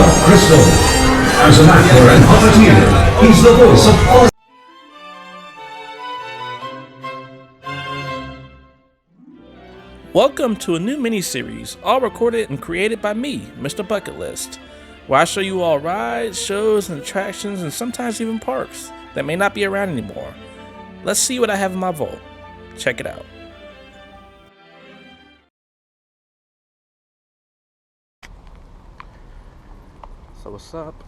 Darth Crystal. As an actor and puppeteer, he's the voice of all. Welcome to a new mini-series, all recorded and created by me, MrBucketlist, where I show you all rides, shows, and attractions, and sometimes even parks that may not be around anymore. Let's see what I have in my vault. Check it out. So what's up,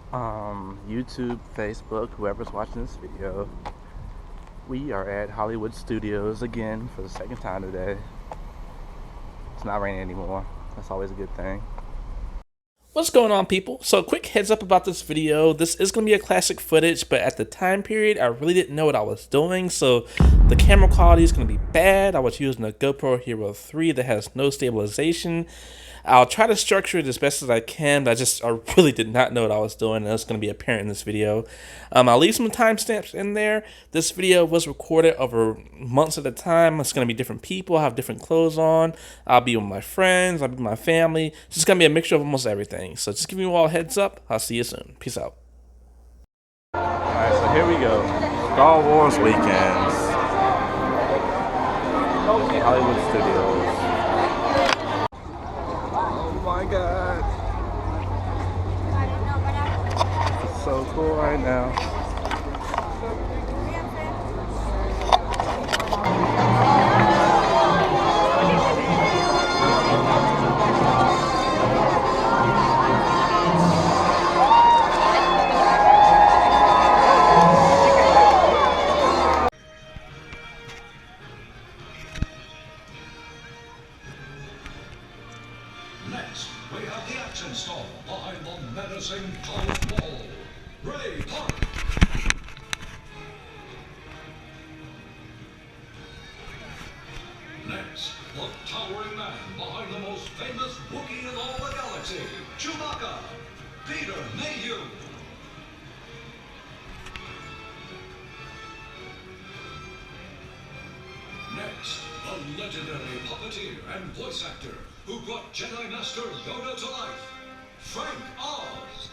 YouTube, Facebook, whoever's watching this video. We are at Hollywood Studios again for the second time today. It's not raining anymore. That's always a good thing. What's going on, people? So quick heads up about this video. This is going to be a classic footage, but at the time period, I really didn't know what I was doing. So the camera quality is going to be bad. I was using a GoPro Hero 3 that has no stabilization. I'll try to structure it as best as I can, but I really did not know what I was doing, and that's going to be apparent in this video. I'll leave some timestamps in there. This video was recorded over months at a time. It's going to be different people. I have different clothes on. I'll be with my friends. I'll be with my family. It's just going to be a mixture of almost everything. So just giving you all a heads up. I'll see you soon. Peace out. Alright, so here we go. Star Wars weekends. Hollywood Studios. Oh my god. It's so cool right now. Next, we have the action star behind the menacing Darth Ball, Ray Park. Next, the towering man behind the most famous Wookiee in all the galaxy, Chewbacca, Vader Mayhew. Next, the legendary puppeteer and voice actor who brought Jedi Master Yoda to life, Frank Oz.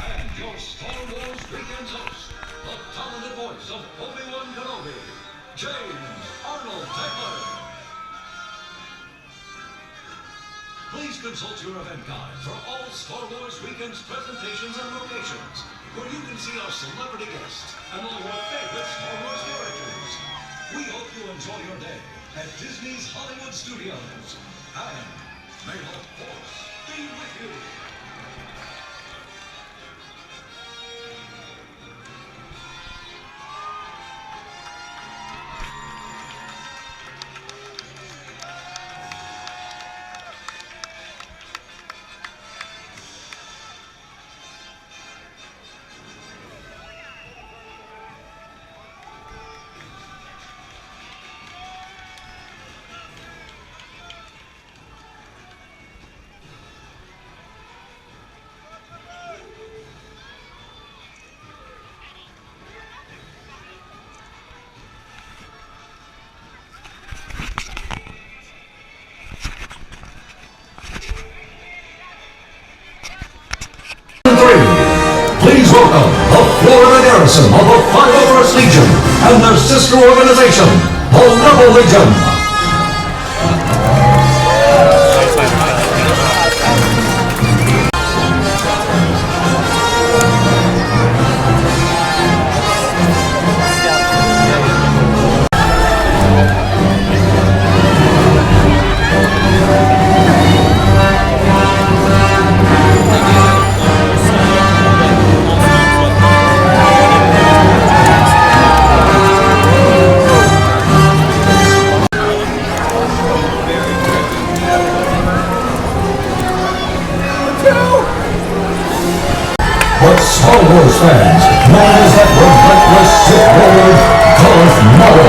And your Star Wars Weekends host, the talented voice of Obi-Wan Kenobi, James Arnold Taylor. Please consult your event guide for all Star Wars Weekends presentations and locations, where you can see our celebrity guests and all your favorite Star Wars characters. We hope you enjoy your day at Disney's Hollywood Studios. And may the Force be with you. Please welcome the Florida garrison of the 501st Legion and their sister organization, the Rebel Legion. But Star Wars fans, known as that relentless Sith Lord, Darth Maul.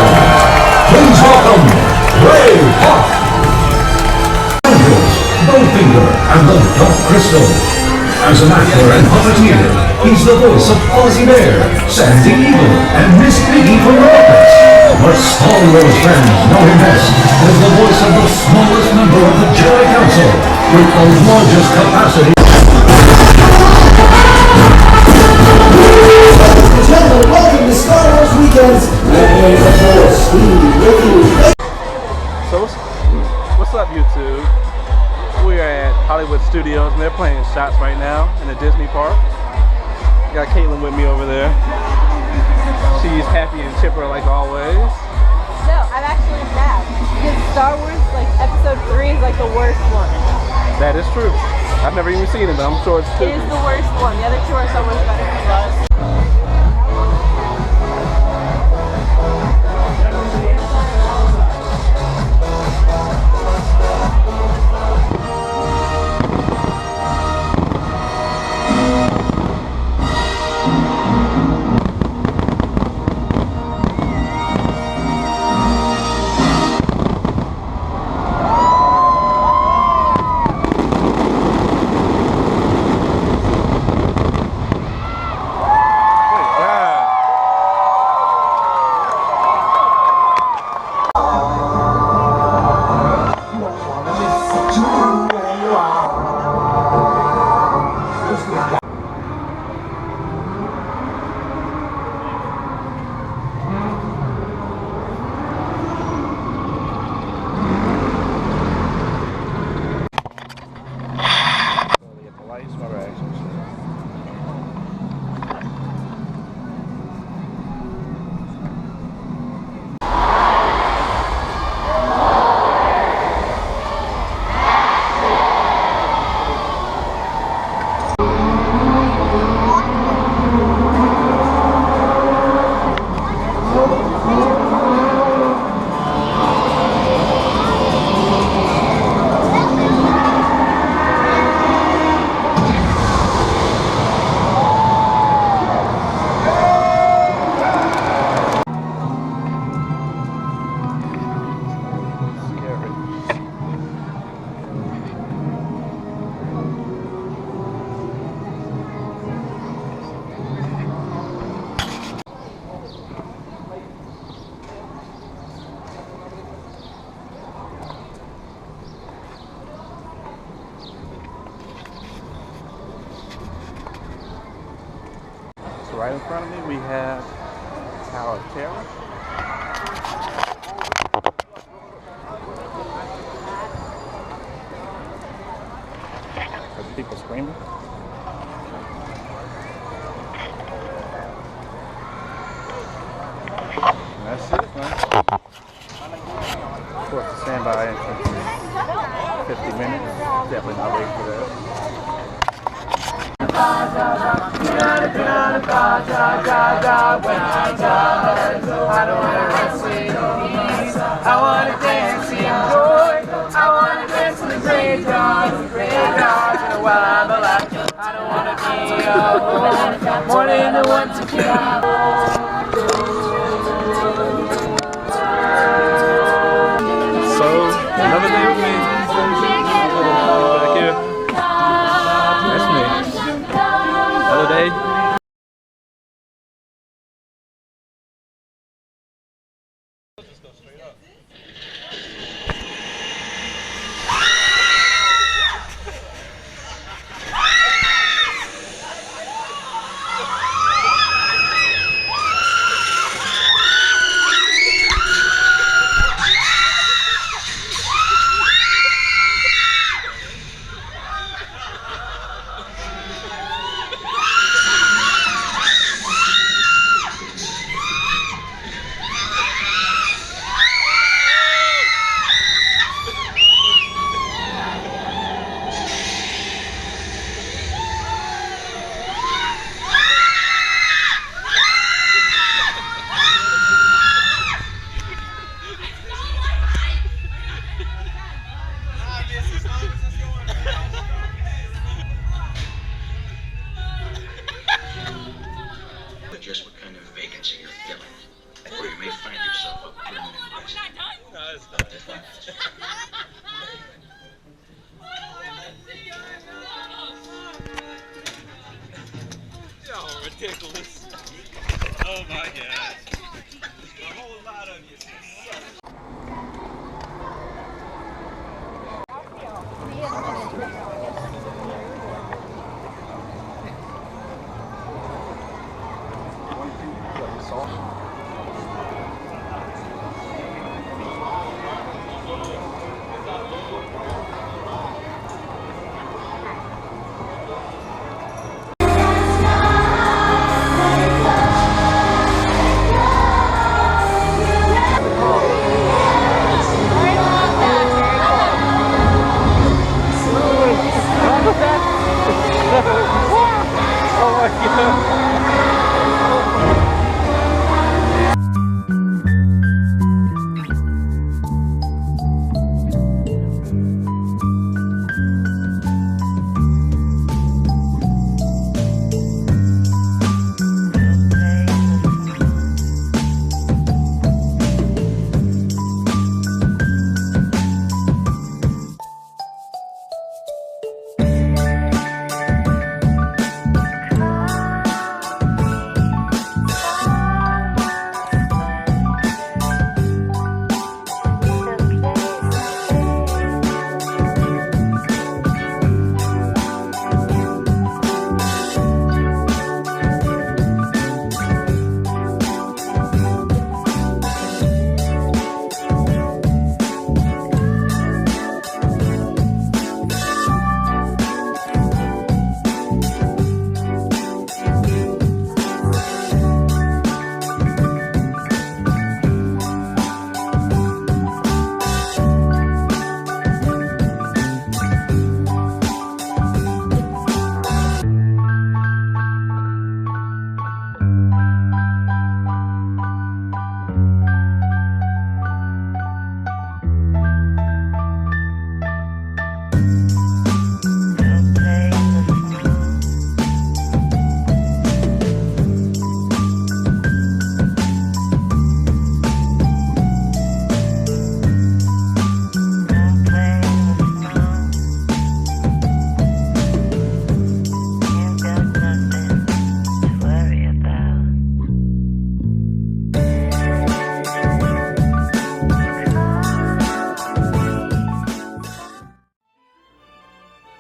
Please welcome Ray Park, Bowfinger, and the Darth Crystal. As an actor and puppeteer, he's the voice of Ozzy Bear, Sandy Evil, and Miss Piggy from the Muppets. But Star Wars fans know him best as the voice with the largest capacity. Gentlemen, welcome to Star Wars Weekends. May the Force be with you. So what's up, YouTube? We are at Hollywood Studios and they're playing shots right now in the Disney park. Got Caitlin with me over there. She's happy and chipper like always. No, I'm actually sad because Star Wars, like episode 3, is like the worst one. That is true. I've never even seen it, but I'm sure it's It true. is the worst one. The other two are so much better. Right in front of me, we have Tower of Terror. Are the people screaming? And that's it, man. Of course, the standby entrance is 50 minutes. Definitely not waiting for that. I don't wanna rest in peace. I wanna dance in joy. I wanna dance in the graveyard, and while I'm alive, I don't wanna be alone. More than the one to keep. So another day with me. Back here. That's me. Another day. Just what kind of vacancy you're filling, or you may find yourself a permanent resident. No, it's not. Oh, ridiculous. Oh my God. A whole lot of you.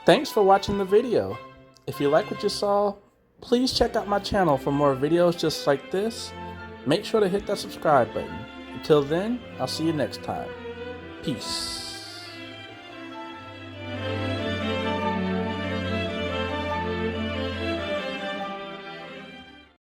Thanks for watching the video. If you like what you saw, please check out my channel for more videos just like this. Make sure to hit that subscribe button. Until then, I'll see you next time. Peace.